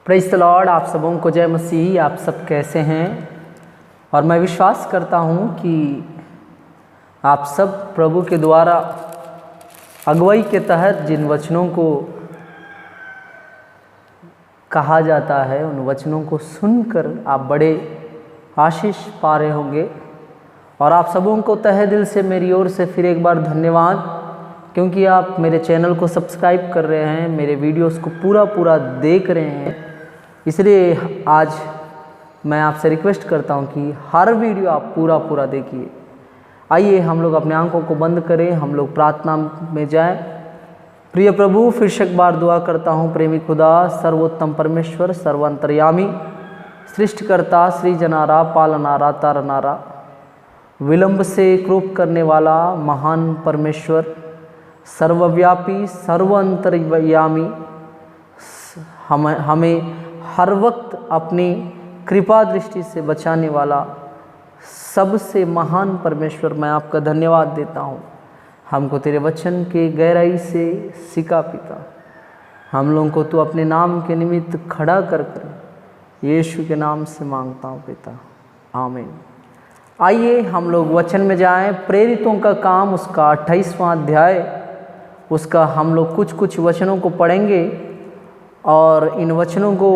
Praise the Lord. आप सबों को जय मसीह। आप सब कैसे हैं? और मैं विश्वास करता हूं कि आप सब प्रभु के द्वारा अगुवाई के तहत जिन वचनों को कहा जाता है उन वचनों को सुनकर आप बड़े आशीष पा रहे होंगे। और आप सबों को तहे दिल से मेरी ओर से फिर एक बार धन्यवाद, क्योंकि आप मेरे चैनल को सब्सक्राइब कर रहे हैं, मेरे वीडियोस को पूरा देख रहे हैं। इसलिए आज मैं आपसे रिक्वेस्ट करता हूं कि हर वीडियो आप पूरा देखिए। आइए हम लोग अपने आंखों को बंद करें, हम लोग प्रार्थना में जाएं। प्रिय प्रभु, फिर से एक बार दुआ करता हूं। प्रेमी खुदा, सर्वोत्तम परमेश्वर, सर्वांतर्यामी, सृष्टिकर्ता, सृजनारा, पालनारा, तारनारा, विलंब से क्रोध करने वाला महान परमेश्वर, सर्वव्यापी, सर्वांतर्यामी, हमें हर वक्त अपनी कृपा दृष्टि से बचाने वाला सबसे महान परमेश्वर, मैं आपका धन्यवाद देता हूँ। हमको तेरे वचन के गहराई से सिखा पिता, हम लोगों को तू अपने नाम के निमित्त खड़ा कर यीशु के नाम से मांगता हूँ पिता, आमीन। आइए हम लोग वचन में जाएं। प्रेरितों का काम उसका 28वां अध्याय, उसका हम लोग कुछ वचनों को पढ़ेंगे और इन वचनों को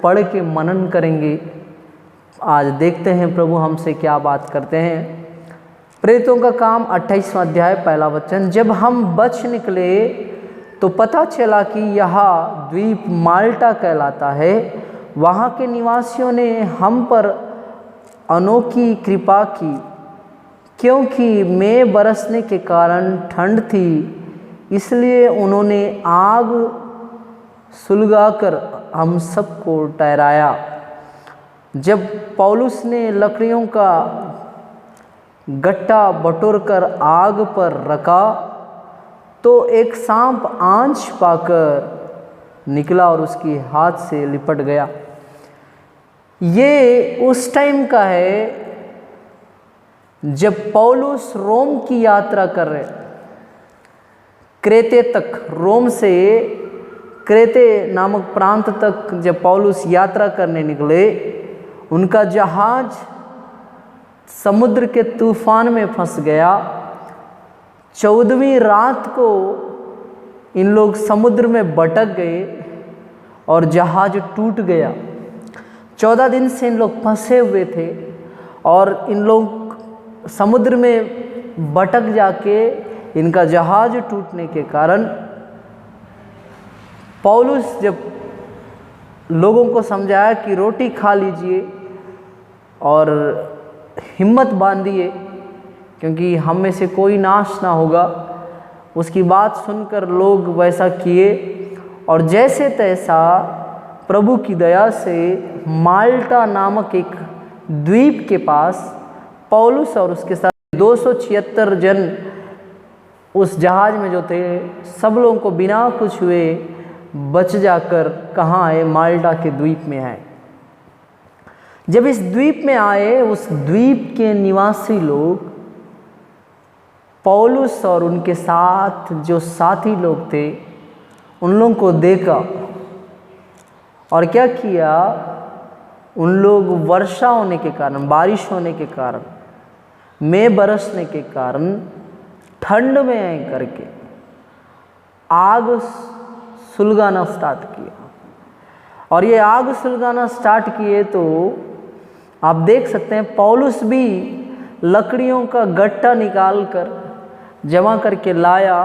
पढ़ के मनन करेंगे। आज देखते हैं प्रभु हमसे क्या बात करते हैं। प्रेरितों का काम 28वां अध्याय, पहला वचन। जब हम बच निकले तो पता चला कि यह द्वीप माल्टा कहलाता है। वहाँ के निवासियों ने हम पर अनोखी कृपा की, क्योंकि मेघ बरसने के कारण ठंड थी, इसलिए उन्होंने आग सुलगाकर हम सबको ठहराया। जब पौलुस ने लकड़ियों का गट्टा बटोरकर आग पर रखा तो एक सांप आंच पाकर निकला और उसकी हाथ से लिपट गया। ये उस टाइम का है जब पौलुस रोम की यात्रा कर रहे, क्रेते तक, रोम से क्रेते नामक प्रांत तक जब पौलुस यात्रा करने निकले, उनका जहाज समुद्र के तूफान में फंस गया। 14वीं रात को इन लोग समुद्र में भटक गए और जहाज टूट गया। 14 दिन से इन लोग फंसे हुए थे और इन लोग समुद्र में भटक जाके इनका जहाज टूटने के कारण पौलुस जब लोगों को समझाया कि रोटी खा लीजिए और हिम्मत बांधिए, क्योंकि हम में से कोई नाश ना होगा, उसकी बात सुनकर लोग वैसा किए और जैसे तैसा प्रभु की दया से माल्टा नामक एक द्वीप के पास पौलुस और उसके साथ 276 जन उस जहाज में जो थे, सब लोगों को बिना कुछ हुए बच जाकर कहाँ आए? माल्टा के द्वीप में आए। जब इस द्वीप में आए, उस द्वीप के निवासी लोग पौलुस और उनके साथ जो साथी लोग थे उन लोगों को देखा और क्या किया? उन लोग वर्षा होने के कारण, बारिश होने के कारण, मेघ बरसने के कारण ठंड में आए करके आग सुलगाना स्टार्ट किया। और ये आग सुलगाना स्टार्ट किए तो आप देख सकते हैं पौलुस भी लकड़ियों का गट्टा निकाल कर जमा करके लाया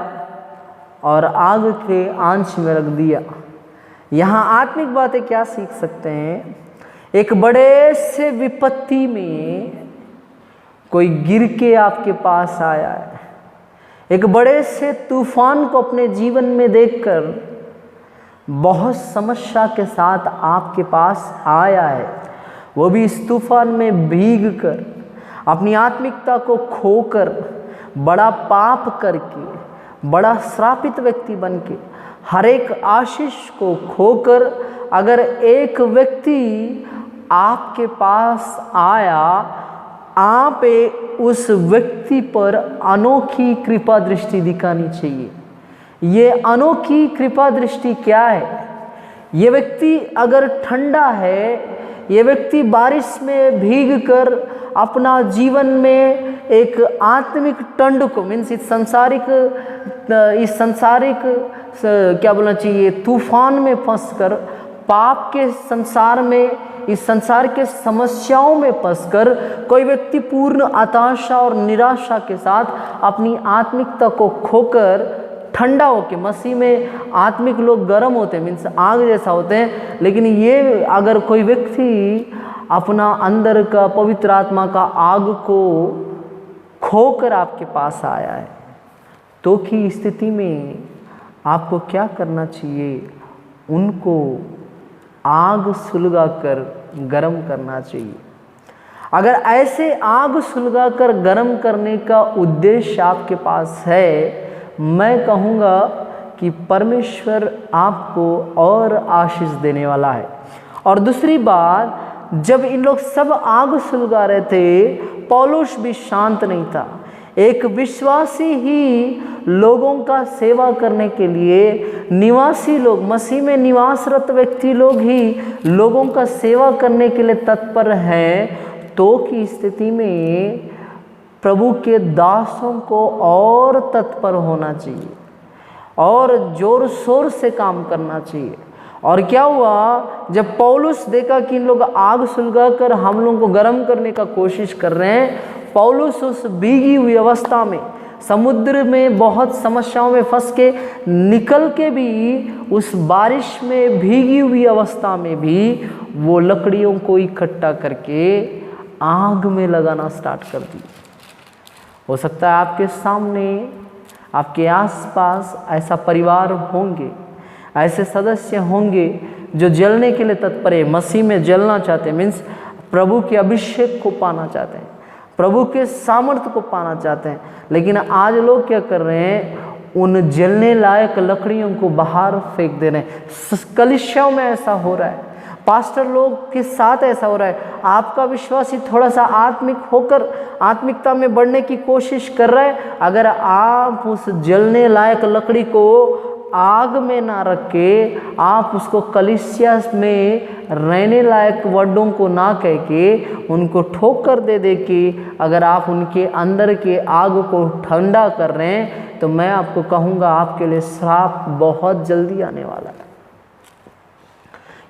और आग के आंच में रख दिया। यहाँ आत्मिक बातें क्या सीख सकते हैं? एक बड़े से विपत्ति में कोई गिर के आपके पास आया है, एक बड़े से तूफान को अपने जीवन में देखकर बहुत समस्या के साथ आपके पास आया है, वो भी इस तूफान में भीग कर, अपनी आत्मिकता को खोकर, बड़ा पाप करके, बड़ा श्रापित व्यक्ति बन के, हर एक आशीष को खोकर अगर एक व्यक्ति आपके पास आया, आप उस व्यक्ति पर अनोखी कृपा दृष्टि दिखानी चाहिए। ये अनोखी कृपा दृष्टि क्या है? ये व्यक्ति अगर ठंडा है, ये व्यक्ति बारिश में भीग कर अपना जीवन में एक आत्मिक ठंड को मीन्स इस संसारिक क्या बोलना चाहिए तूफान में फंसकर, पाप के संसार में, इस संसार के समस्याओं में फंसकर कोई व्यक्ति पूर्ण हताशा और निराशा के साथ अपनी आत्मिकता को खोकर ठंडा होके, मसीह में आत्मिक लोग गर्म होते हैं मीन्स आग जैसा होते हैं, लेकिन ये अगर कोई व्यक्ति अपना अंदर का पवित्र आत्मा का आग को खोकर आपके पास आया है, तो की स्थिति में आपको क्या करना चाहिए? उनको आग सुलगाकर गरम करना चाहिए। अगर ऐसे आग सुलगाकर गरम करने का उद्देश्य आपके पास है, मैं कहूँगा कि परमेश्वर आपको और आशीष देने वाला है। और दूसरी बात, जब इन लोग सब आग सुलगा रहे थे, पौलुस भी शांत नहीं था। एक विश्वासी ही लोगों का सेवा करने के लिए, निवासी लोग, मसीह में निवासरत व्यक्ति लोग ही लोगों का सेवा करने के लिए तत्पर हैं, तो की स्थिति में प्रभु के दासों को और तत्पर होना चाहिए और जोर शोर से काम करना चाहिए। और क्या हुआ, जब पौलुस देखा कि इन लोग आग सुलगाकर हम लोगों को गर्म करने का कोशिश कर रहे हैं, पौलुस उस भीगी हुई अवस्था में, समुद्र में बहुत समस्याओं में फंस के निकल के भी, उस बारिश में भीगी हुई अवस्था में भी वो लकड़ियों को इकट्ठा करके आग में लगाना स्टार्ट कर दी। हो सकता है आपके सामने, आपके आसपास ऐसा परिवार होंगे, ऐसे सदस्य होंगे जो जलने के लिए तत्पर है, मसीह में जलना चाहते हैं, मीन्स प्रभु के अभिषेक को पाना चाहते हैं, प्रभु के सामर्थ्य को पाना चाहते हैं। लेकिन आज लोग क्या कर रहे हैं? उन जलने लायक लकड़ियों को बाहर फेंक दे रहे हैं। कलीसियाओं में ऐसा हो रहा है, पास्टर लोग के साथ ऐसा हो रहा है। आपका विश्वासी थोड़ा सा आत्मिक होकर आत्मिकता में बढ़ने की कोशिश कर रहा है, अगर आप उस जलने लायक लकड़ी को आग में ना रख के, आप उसको कलीसिया में रहने लायक वर्डों को ना कह के उनको ठोकर दे के अगर आप उनके अंदर के आग को ठंडा कर रहे हैं, तो मैं आपको कहूँगा आपके लिए श्राप बहुत जल्दी आने वाला है।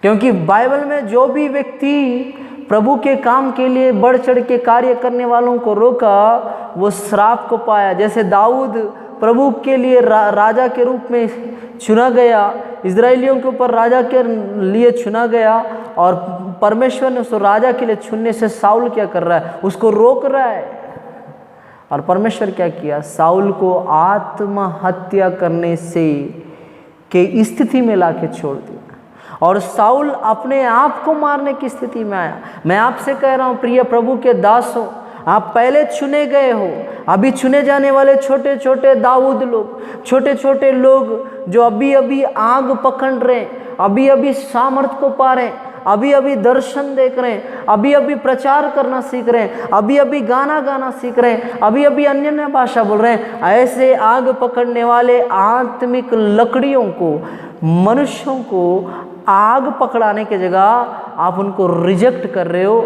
क्योंकि बाइबल में जो भी व्यक्ति प्रभु के काम के लिए बढ़ चढ़ के कार्य करने वालों को रोका, वो श्राप को पाया। जैसे दाऊद प्रभु के लिए राजा के रूप में चुना गया, इजराइलियों के ऊपर राजा के लिए चुना गया, और परमेश्वर ने उसको राजा के लिए चुनने से साउल क्या कर रहा है? उसको रोक रहा है। और परमेश्वर क्या किया? साउल को आत्महत्या करने से के स्थिति में लाके छोड़ दिया, और साउल अपने आप को मारने की स्थिति में आया। मैं आपसे कह रहा हूँ प्रिय प्रभु के दासों, आप पहले चुने गए हो, अभी चुने जाने वाले छोटे छोटे दाऊद लोग, छोटे छोटे लोग जो अभी अभी आग पकड़ रहे हैं, अभी अभी सामर्थ को पा रहे हैं, अभी अभी दर्शन देख रहे हैं, अभी अभी प्रचार करना सीख रहे हैं, अभी अभी गाना गाना सीख रहे हैं, अभी अभी अन्य भाषा बोल रहे हैं। ऐसे आग पकड़ने वाले आत्मिक लकड़ियों को, मनुष्यों को आग पकड़ाने की जगह आप उनको रिजेक्ट कर रहे हो,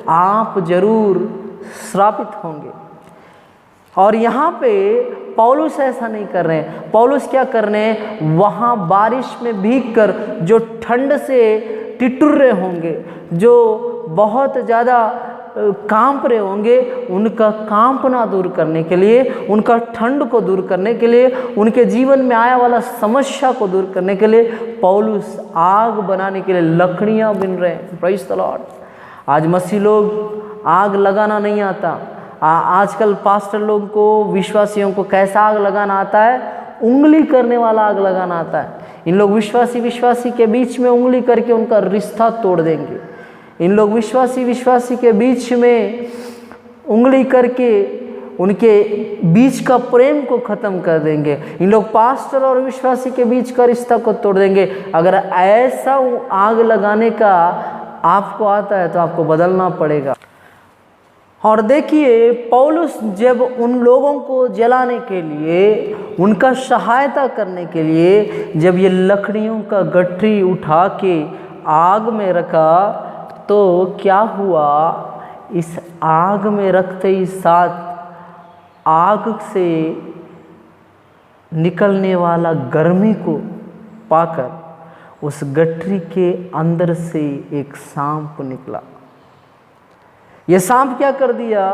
आप जरूर श्रापित होंगे। और यहाँ पे पौलुस ऐसा नहीं कर रहे हैं। पौलुस क्या कर रहे हैं? वहाँ बारिश में भीगकर जो ठंड से टिटुर रहे होंगे, जो बहुत ज़्यादा कांप रहे होंगे, उनका कांपना दूर करने के लिए, उनका ठंड को दूर करने के लिए, उनके जीवन में आया वाला समस्या को दूर करने के लिए पौलुस आग बनाने के लिए लकड़ियाँ बिन रहे हैं। Praise the Lord. आज मसीह लोग आग लगाना नहीं आता। आजकल पास्टर लोग को, विश्वासियों को कैसा आग लगाना आता है? उंगली करने वाला आग लगाना आता है। इन लोग विश्वासी के बीच में उंगली करके उनका रिश्ता तोड़ देंगे। इन लोग विश्वासी के बीच में उंगली करके उनके बीच का प्रेम को ख़त्म कर देंगे। इन लोग पास्टर और विश्वासी के बीच का रिश्ता को तोड़ देंगे। अगर ऐसा आग लगाने का आपको आता है तो आपको बदलना पड़ेगा। और देखिए पौलुस जब उन लोगों को जलाने के लिए, उनका सहायता करने के लिए जब ये लकड़ियों का गठरी उठा के आग में रखा, तो क्या हुआ, इस आग में रखते ही साथ आग से निकलने वाला गर्मी को पाकर उस गठरी के अंदर से एक सांप निकला। यह सांप क्या कर दिया,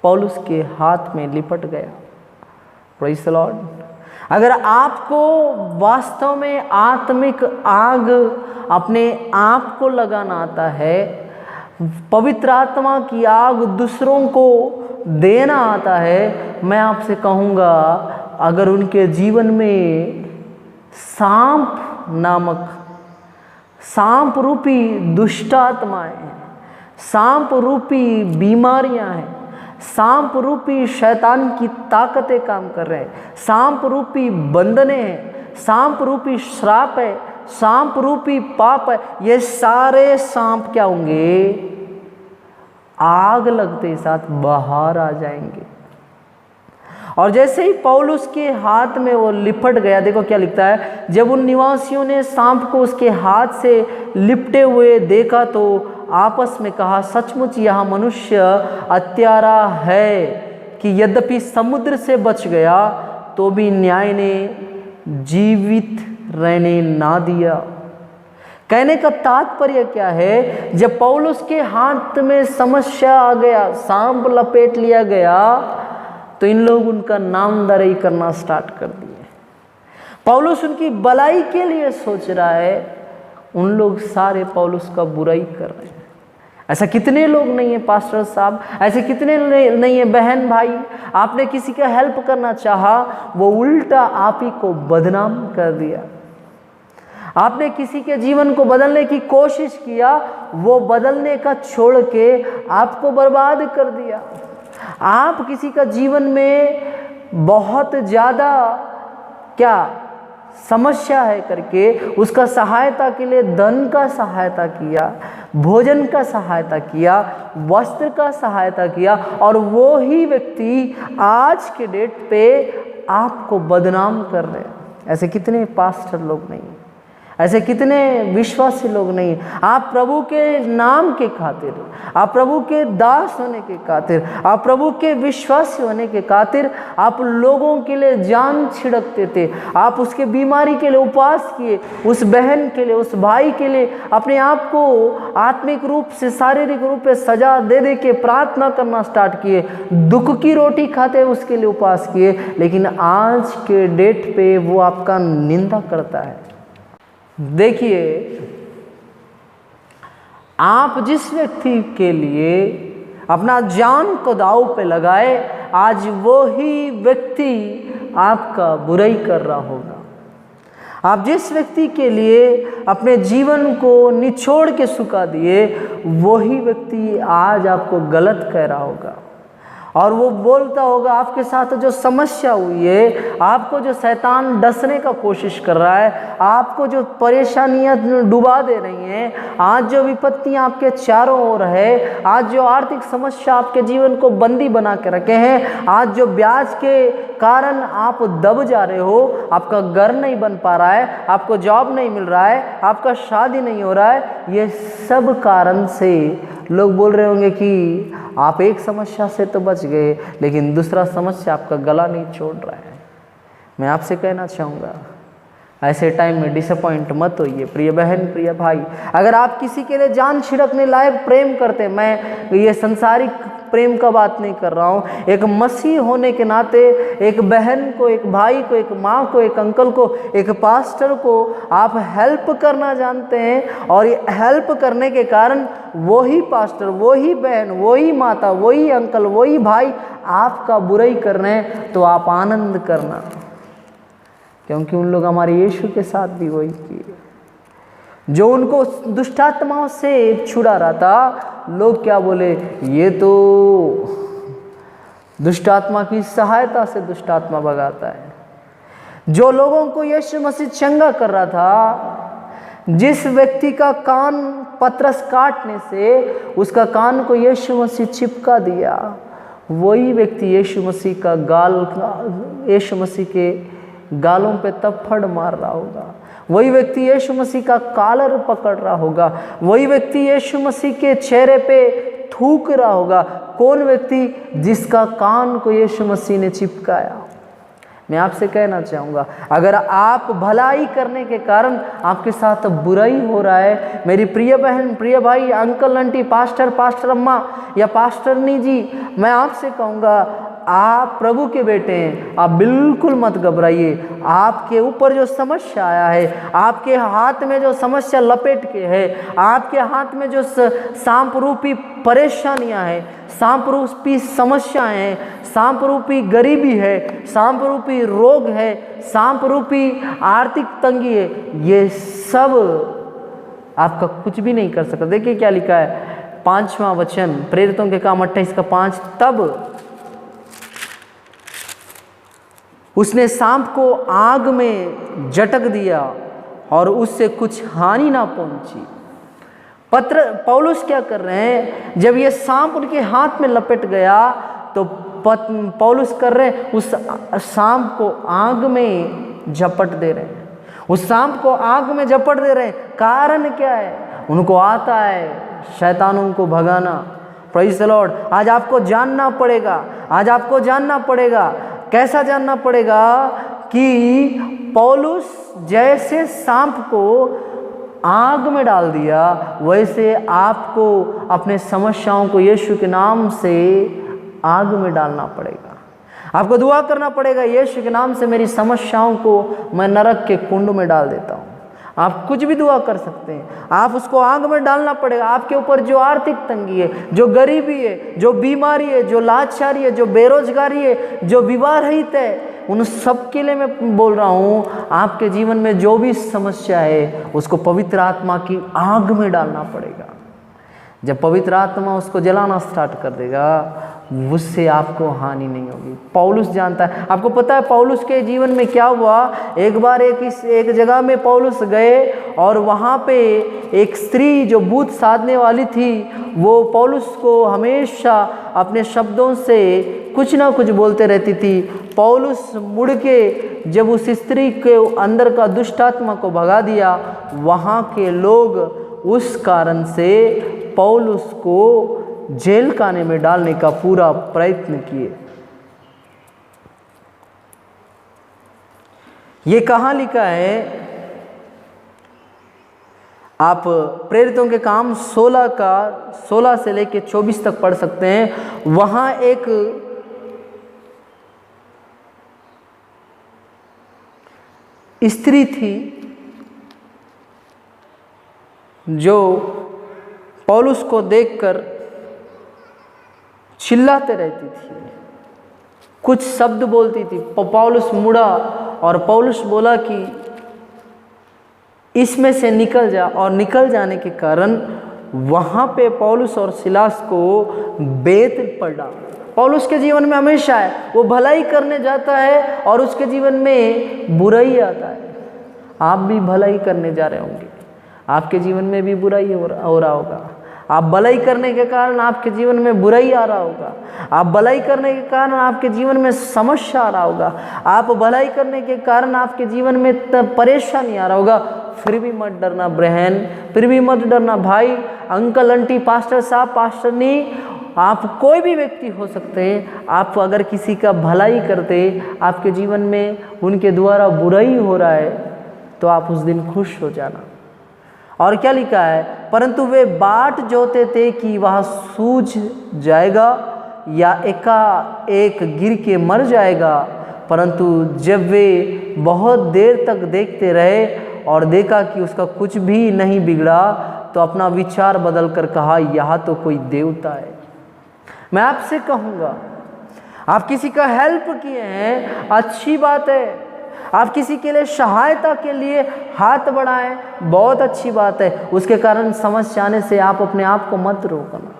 पौलुस के हाथ में लिपट गया। Praise the Lord. अगर आपको वास्तव में आत्मिक आग अपने आप को लगाना आता है, पवित्र आत्मा की आग दूसरों को देना आता है, मैं आपसे कहूँगा अगर उनके जीवन में सांप नामक, सांप रूपी दुष्ट आत्माएं हैं, सांप रूपी बीमारियां हैं, सांप रूपी शैतान की ताकतें काम कर रहे हैं, सांप रूपी बंधने हैं, सांप रूपी श्राप है, सांप रूपी पाप है, ये सारे सांप क्या होंगे, आग लगते साथ बाहर आ जाएंगे। और जैसे ही पौलुस के हाथ में वो लिपट गया, देखो क्या लिखता है, जब उन निवासियों ने सांप को उसके हाथ से लिपटे हुए देखा तो आपस में कहा, सचमुच यह मनुष्य हत्यारा है कि यद्यपि समुद्र से बच गया तो भी न्याय ने जीवित रहने ना दिया। कहने का तात्पर्य क्या है, जब पौलुस के हाथ में समस्या आ गया, सांप लपेट लिया गया, तो इन लोग उनका नामधराई करना स्टार्ट कर दिए। पौलुस उनकी भलाई के लिए सोच रहा है, उन लोग सारे पौलुस का बुराई कर रहे हैं। ऐसा कितने लोग नहीं है पास्टर साहब, ऐसे कितने नहीं है बहन भाई, आपने किसी का हेल्प करना चाहा, वो उल्टा आप ही को बदनाम कर दिया। आपने किसी के जीवन को बदलने की कोशिश किया, वो बदलने का छोड़ के आपको बर्बाद कर दिया। आप किसी का जीवन में बहुत ज़्यादा क्या समस्या है करके उसका सहायता के लिए धन का सहायता किया, भोजन का सहायता किया, वस्त्र का सहायता किया, और वो ही व्यक्ति आज के डेट पे आपको बदनाम कर रहे हैं। ऐसे कितने पास्टर लोग नहीं, ऐसे कितने विश्वासी लोग नहीं। आप प्रभु के नाम के खातिर, आप प्रभु के दास होने के खातिर, आप प्रभु के विश्वासी होने के खातिर आप लोगों के लिए जान छिड़कते थे। आप उसके बीमारी के लिए उपवास किए, उस बहन के लिए, उस भाई के लिए अपने आप को आत्मिक रूप से, शारीरिक रूप से सजा दे दे के प्रार्थना करना स्टार्ट किए, दुख की रोटी खाते उसके लिए उपवास किए, लेकिन आज के डेट पे वो आपका निंदा करता है। देखिए, आप जिस व्यक्ति के लिए अपना जान को दांव पे लगाए, आज वो ही व्यक्ति आपका बुराई कर रहा होगा। आप जिस व्यक्ति के लिए अपने जीवन को निचोड़ के सुखा दिए, वही व्यक्ति आज आपको गलत कह रहा होगा। और वो बोलता होगा आपके साथ जो समस्या हुई है, आपको जो शैतान डसने का कोशिश कर रहा है, आपको जो परेशानियां डुबा दे रही हैं, आज जो विपत्तियां आपके चारों ओर है, आज जो आर्थिक समस्या आपके जीवन को बंदी बना के रखे हैं, आज जो ब्याज के कारण आप दब जा रहे हो, आपका घर नहीं बन पा रहा है, आपको जॉब नहीं मिल रहा है, आपका शादी नहीं हो रहा है, ये सब कारण से लोग बोल रहे होंगे कि आप एक समस्या से तो बच गए, लेकिन दूसरा समस्या आपका गला नहीं छोड़ रहा है। मैं आपसे कहना चाहूँगा, ऐसे टाइम में डिसअपॉइंट मत होइए प्रिय बहन, प्रिय भाई। अगर आप किसी के लिए जान छिड़कने लायक प्रेम करते, मैं ये संसारिक प्रेम का बात नहीं कर रहा हूँ, एक मसीह होने के नाते एक बहन को, एक भाई को, एक माँ को, एक अंकल को, एक पास्टर को आप हेल्प करना जानते हैं, और ये हेल्प करने के कारण वही पास्टर, वही बहन, वही माता, वही अंकल, वही भाई आपका बुराई कर रहे हैं, तो आप आनंद करना, क्योंकि उन लोग हमारे यीशु के साथ भी वही किए। जो उनको दुष्टात्माओं से छुड़ा रहा था, लोग क्या बोले, ये तो दुष्टात्मा की सहायता से दुष्टात्मा भगाता है। जो लोगों को यीशु मसीह चंगा कर रहा था, जिस व्यक्ति का कान पतरस काटने से उसका कान को यीशु मसीह चिपका दिया, वही व्यक्ति यीशु मसीह के गालों पे तप्पड़ मार रहा होगा। वही व्यक्ति यीशु मसीह का कॉलर पकड़ रहा होगा। वही व्यक्ति यीशु मसीह के चेहरे पे थूक रहा होगा। कौन व्यक्ति? जिसका कान को यीशु मसीह ने चिपकाया। मैं आपसे कहना चाहूँगा, अगर आप भलाई करने के कारण आपके साथ बुराई हो रहा है, मेरी प्रिय बहन, प्रिय भाई, अंकल, आंटी, पास्टर, पास्टर अम्मा या पास्टरनी जी, मैं आपसे कहूँगा, आप प्रभु के बेटे हैं, आप बिल्कुल मत घबराइए। आपके ऊपर जो समस्या आया है, आपके हाथ में जो समस्या लपेट के है, आपके हाथ में जो सांप रूपी परेशानियां हैं, सांप रूपी समस्याएं हैं, सांप रूपी गरीबी है, सांप रूपी रोग है, सांप रूपी आर्थिक तंगी है, ये सब आपका कुछ भी नहीं कर सकता। देखिए क्या लिखा है, 5वां वचन, प्रेरितों के काम 28:5, तब उसने सांप को आग में झटक दिया और उससे कुछ हानि ना पहुंची। पौलुस क्या कर रहे हैं, जब ये सांप उनके हाथ में लपेट गया तो पौलुस कर रहे हैं, उस सांप को आग में झपट दे रहे हैं, उस सांप को आग में झपट दे रहे हैं। कारण क्या है? उनको आता है शैतानों को भगाना। Praise the Lord. आज आपको जानना पड़ेगा, आज आपको जानना पड़ेगा। कैसा जानना पड़ेगा? कि पौलुस जैसे सांप को आग में डाल दिया, वैसे आपको अपने समस्याओं को यीशु के नाम से आग में डालना पड़ेगा। आपको दुआ करना पड़ेगा, यीशु के नाम से मेरी समस्याओं को मैं नरक के कुंड में डाल देता हूँ। आप कुछ भी दुआ कर सकते हैं, आप उसको आग में डालना पड़ेगा। आपके ऊपर जो आर्थिक तंगी है, जो गरीबी है, जो बीमारी है, जो लाचारी है, जो बेरोजगारी है, जो विवाह रहित है, उन सब के लिए मैं बोल रहा हूँ, आपके जीवन में जो भी समस्या है उसको पवित्र आत्मा की आग में डालना पड़ेगा। जब पवित्र आत्मा उसको जलाना स्टार्ट कर देगा, उससे आपको हानि नहीं होगी। पौलुस जानता है। आपको पता है पौलुस के जीवन में क्या हुआ? एक बार एक जगह में पौलुस गए और वहाँ पे एक स्त्री जो भूत साधने वाली थी, वो पौलुस को हमेशा अपने शब्दों से कुछ ना कुछ बोलते रहती थी। पौलुस मुड़ के जब उस स्त्री के अंदर का दुष्ट आत्मा को भगा दिया, वहाँ के लोग उस कारण से पौलुस को जेल खाने में डालने का पूरा प्रयत्न किए। ये कहाँ लिखा है? आप प्रेरितों के काम 16 से लेकर 24 तक पढ़ सकते हैं। वहाँ एक स्त्री थी जो पौलुस को देखकर चिल्लाते रहती थी, कुछ शब्द बोलती थी। पौलुस मुड़ा और पौलुस बोला कि इसमें से निकल जा, और निकल जाने के कारण वहाँ पे पौलुस और सिलास को बेत पड़ा। पौलुस के जीवन में हमेशा है, वो भलाई करने जाता है और उसके जीवन में बुराई आता है। आप भी भलाई करने जा रहे होंगे, आपके जीवन में भी बुराई हो रहा होगा। आप भलाई करने के कारण आपके जीवन में बुराई आ रहा होगा। आप भलाई करने के कारण आपके जीवन में समस्या आ रहा होगा। आप भलाई करने के कारण आपके जीवन में परेशानी आ रहा होगा। फिर भी मत डरना बहन, फिर भी मत डरना भाई, अंकल, आंटी, पास्टर साहब, पास्टरनी, आप कोई भी व्यक्ति हो सकते हैं। आप अगर किसी का भलाई करते, आपके जीवन में उनके द्वारा बुराई हो रहा है, तो आप उस दिन खुश हो जाना। और क्या लिखा है? परंतु वे बाट जोते थे कि वह सूझ जाएगा या एकाएक गिर के मर जाएगा। परंतु जब वे बहुत देर तक देखते रहे और देखा कि उसका कुछ भी नहीं बिगड़ा, तो अपना विचार बदल कर कहा, यह तो कोई देवता है। मैं आपसे कहूँगा, आप किसी का हेल्प किए हैं, अच्छी बात है। आप किसी के लिए सहायता के लिए हाथ बढ़ाएं, बहुत अच्छी बात है। उसके कारण समस्या आने से आप अपने आप को मत रोकना।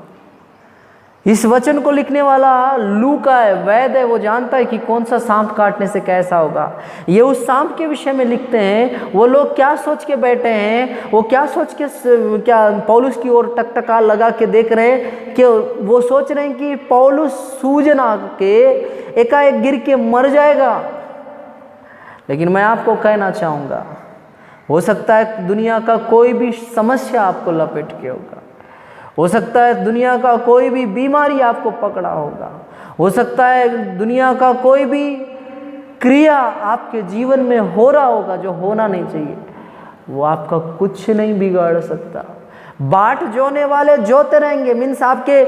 इस वचन को लिखने वाला लूका है, वैद्य है, वो जानता है कि कौन सा सांप काटने से कैसा होगा। ये उस सांप के विषय में लिखते हैं। वो लोग क्या सोच के बैठे हैं, वो क्या सोच के क्या पौलुस की ओर टकटका लगा के देख रहे हैं कि वो सोच रहे हैं कि पौलुस सूजन आके एकाएक गिर के मर जाएगा। लेकिन मैं आपको कहना चाहूँगा, हो सकता है दुनिया का कोई भी समस्या आपको लपेट के होगा, हो सकता है दुनिया का कोई भी बीमारी आपको पकड़ा होगा, हो सकता है दुनिया का कोई भी क्रिया आपके जीवन में हो रहा होगा जो होना नहीं चाहिए, वो आपका कुछ नहीं बिगाड़ सकता। बाट जोने वाले जोते रहेंगे, मीन्स आपके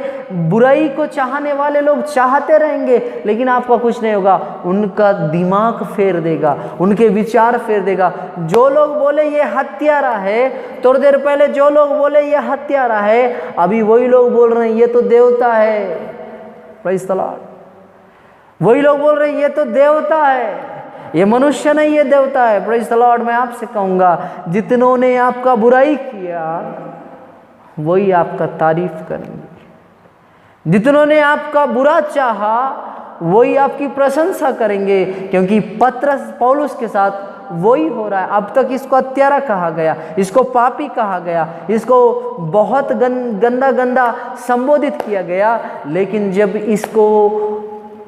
बुराई को चाहने वाले लोग चाहते रहेंगे, लेकिन आपका कुछ नहीं होगा। उनका दिमाग फेर देगा, उनके विचार फेर देगा। जो लोग बोले ये हत्यारा है, थोड़ी देर पहले जो लोग बोले ये हत्यारा है, अभी वही लोग बोल रहे हैं ये तो देवता है। Praise the Lord. वही लोग बोल रहे हैं ये तो देवता है, ये मनुष्य नहीं ये देवता है। Praise the Lord. मैं आपसे कहूँगा, जितनों ने आपका बुराई किया वही आपका तारीफ करेंगे, जितनों ने आपका बुरा चाहा वही आपकी प्रशंसा करेंगे, क्योंकि पत्रस पौलुस के साथ वही हो रहा है। अब तक इसको हत्यारा कहा गया, इसको पापी कहा गया, इसको बहुत गंदा गंदा संबोधित किया गया, लेकिन जब इसको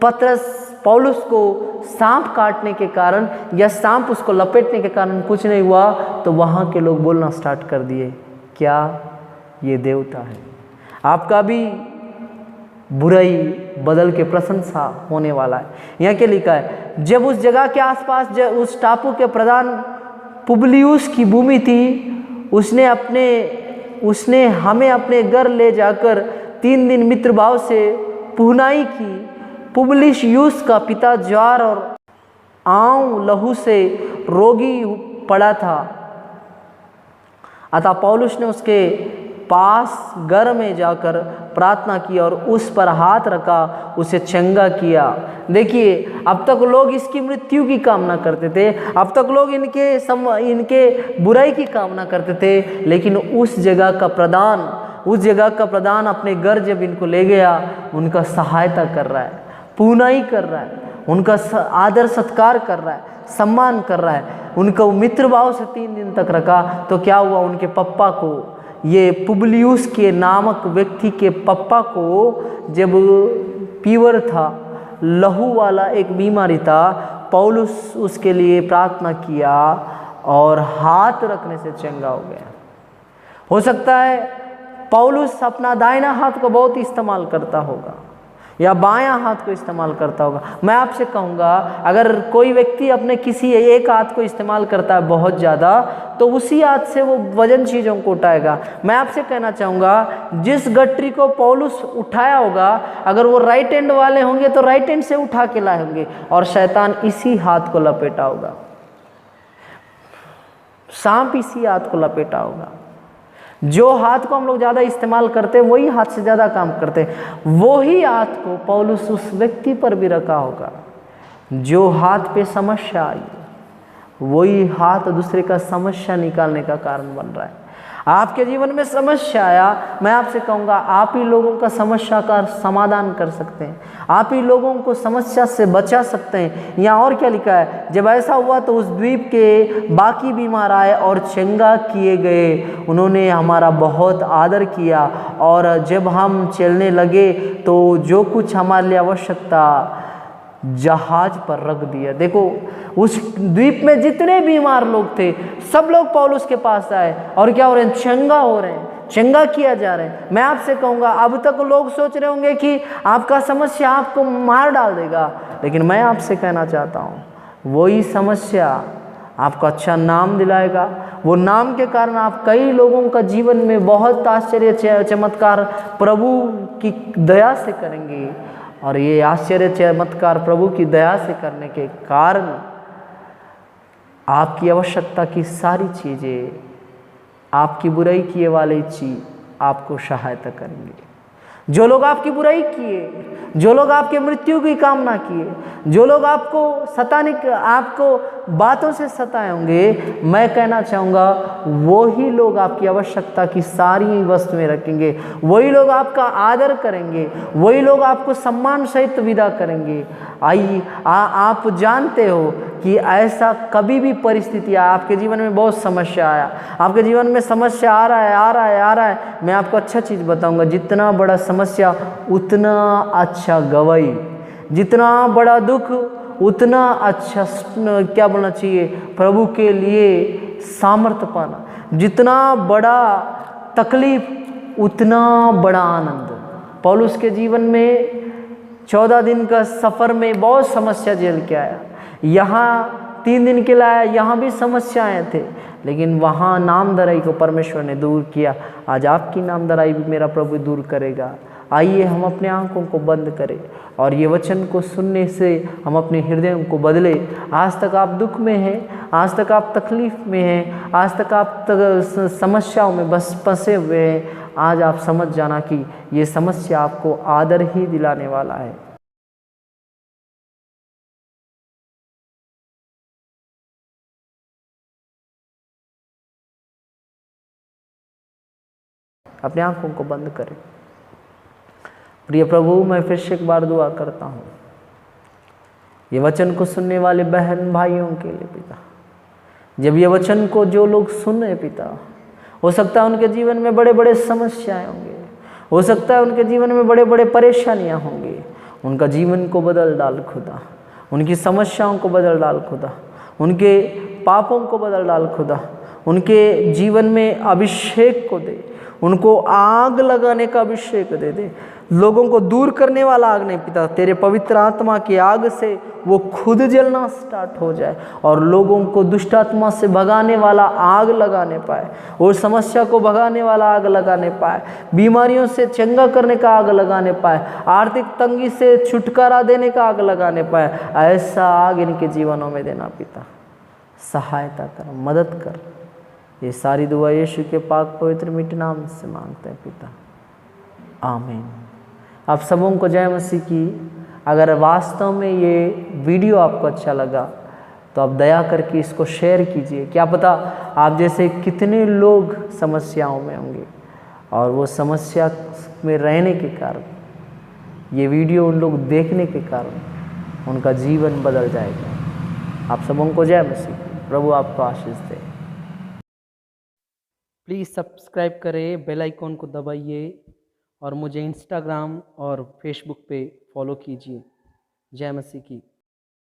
पत्रस पौलुस को सांप काटने के कारण या सांप उसको लपेटने के कारण कुछ नहीं हुआ, तो वहाँ के लोग बोलना स्टार्ट कर दिए, क्या ये देवता है। आपका भी बुराई बदल के प्रशंसा होने वाला है। यहाँ क्या लिखा है, जब उस जगह के आसपास जब उस टापू के प्रधान पुबलियुस की भूमि थी, उसने हमें अपने घर ले जाकर 3 दिन मित्रभाव से पुहनाई की। पुबलियुस का पिता ज्वार और आंव लहू से रोगी पड़ा था, अतः पौलुस ने उसके पास घर में जाकर प्रार्थना की और उस पर हाथ रखा, उसे चंगा किया। देखिए, अब तक लोग इसकी मृत्यु की कामना करते थे, अब तक लोग इनके बुराई की कामना करते थे, लेकिन उस जगह का प्रधान अपने घर जब इनको ले गया, उनका सहायता कर रहा है, पुनाई कर रहा है, उनका आदर सत्कार कर रहा है, सम्मान कर रहा है, उनको मित्रभाव से 3 दिन तक रखा। तो क्या हुआ, उनके पप्पा को, ये पुबलियुस के नामक व्यक्ति के पप्पा को जब फीवर था, लहू वाला एक बीमारी था, पौलुस उसके लिए प्रार्थना किया और हाथ रखने से चंगा हो गया। हो सकता है पौलुस अपना दाहिना हाथ को बहुत इस्तेमाल करता होगा या बायां हाथ को इस्तेमाल करता होगा। मैं आपसे कहूँगा, अगर कोई व्यक्ति अपने किसी एक हाथ को इस्तेमाल करता है बहुत ज़्यादा, तो उसी हाथ से वो वजन चीज़ों को उठाएगा। मैं आपसे कहना चाहूँगा, जिस गट्टी को पौलुस उठाया होगा, अगर वो राइट हैंड वाले होंगे तो राइट हैंड से उठा के लाए होंगे, और शैतान इसी हाथ को लपेटा होगा, सांप इसी हाथ को लपेटा होगा। जो हाथ को हम लोग ज़्यादा इस्तेमाल करते हैं वही हाथ से ज़्यादा काम करते हैं। वही हाथ को पौलुस उस व्यक्ति पर भी रखा होगा। जो हाथ पे समस्या आई, वही हाथ दूसरे का समस्या निकालने का कारण बन रहा है। आपके जीवन में समस्या आया, मैं आपसे कहूँगा, आप ही लोगों का समस्या का समाधान कर सकते हैं, आप ही लोगों को समस्या से बचा सकते हैं। यहाँ और क्या लिखा है, जब ऐसा हुआ तो उस द्वीप के बाकी बीमार आए और चंगा किए गए। उन्होंने हमारा बहुत आदर किया, और जब हम चलने लगे तो जो कुछ हमारे लिए आवश्यकता जहाज पर रख दिया। देखो, उस द्वीप में जितने बीमार लोग थे, सब लोग पौलुस के पास आए, और क्या हो रहे हैं, चंगा हो रहे हैं, चंगा किया जा रहे हैं। मैं आपसे कहूँगा, अब तक लोग सोच रहे होंगे कि आपका समस्या आपको मार डाल देगा, लेकिन मैं आपसे कहना चाहता हूँ, वही समस्या आपको अच्छा नाम दिलाएगा। वो नाम के कारण आप कई लोगों का जीवन में बहुत आश्चर्य चमत्कार प्रभु की दया से करेंगे, और ये आश्चर्य चमत्कार प्रभु की दया से करने के कारण आपकी आवश्यकता की सारी चीज़ें, आपकी बुराई किए वाले चीज़ आपको सहायता करेंगे। जो लोग आपकी बुराई किए, जो लोग आपके मृत्यु की कामना किए, जो लोग आपको बातों से सताए होंगे, मैं कहना चाहूँगा वो ही लोग आपकी आवश्यकता की सारी वस्तुएं रखेंगे, वही लोग आपका आदर करेंगे, वही लोग आपको सम्मान सहित विदा करेंगे। आइए आप जानते हो कि ऐसा कभी भी परिस्थिति आया, आपके जीवन में बहुत समस्या आया, आपके जीवन में समस्या आ रहा है, मैं आपको अच्छा चीज़ बताऊंगा, जितना बड़ा समस्या उतना अच्छा गवाही, जितना बड़ा दुख उतना अच्छा क्या बोलना चाहिए, प्रभु के लिए सामर्थ्य पाना, जितना बड़ा तकलीफ उतना बड़ा आनंद। पौलुस के जीवन में 14 दिन का सफ़र में बहुत समस्या झेल के आया, यहाँ 3 दिन के लिए आया, यहाँ भी समस्याएं थे, लेकिन वहाँ नामधराई को परमेश्वर ने दूर किया। आज आपकी नामधराई भी मेरा प्रभु दूर करेगा। आइए हम अपने आंखों को बंद करें और ये वचन को सुनने से हम अपने हृदयों को बदले। आज तक आप दुख में हैं, आज तक आप तकलीफ में हैं, आज तक आप समस्याओं में बस फंसे हुए हैं, आज आप समझ जाना कि ये समस्या आपको आदर ही दिलाने वाला है। अपने आंखों को बंद करें। प्रिय प्रभु, मैं फिर से एक बार दुआ करता हूँ ये वचन को सुनने वाले बहन भाइयों के लिए पिता, जब ये वचन को जो लोग सुन रहे पिता, हो सकता है उनके जीवन में बड़े बड़े समस्याएं होंगे, हो सकता है उनके जीवन में बड़े बड़े परेशानियां होंगी, उनका जीवन को बदल डाल खुदा, उनकी समस्याओं को बदल डाल खुदा, उनके पापों को बदल डाल खुदा, उनके जीवन में अभिषेक को दे, उनको आग लगाने का अभिषेक दे दे, लोगों को दूर करने वाला आग नहीं पिता, तेरे पवित्र आत्मा की आग से वो खुद जलना स्टार्ट हो जाए और लोगों को दुष्ट आत्मा से भगाने वाला आग लगाने पाए, और समस्या को भगाने वाला आग लगाने पाए, बीमारियों से चंगा करने का आग लगाने पाए, आर्थिक तंगी से छुटकारा देने का आग लगाने पाए। ऐसा आग इनके जीवनों में देना पिता, सहायता कर, मदद कर। ये सारी दुआ यीशु के पाक पवित्र मीठे नाम से मांगते हैं पिता, आमीन। आप सबों को जय मसीह की। अगर वास्तव में ये वीडियो आपको अच्छा लगा तो आप दया करके इसको शेयर कीजिए। क्या पता आप जैसे कितने लोग समस्याओं में होंगे और वो समस्या में रहने के कारण, ये वीडियो उन लोग देखने के कारण उनका जीवन बदल जाएगा। आप सबों को जय मसीह, प्रभु आपको आशीष दे। प्लीज़ सब्सक्राइब करें, बेल आइकॉन को दबाइए और मुझे इंस्टाग्राम और फेसबुक पे फॉलो कीजिए। जय मसीह की।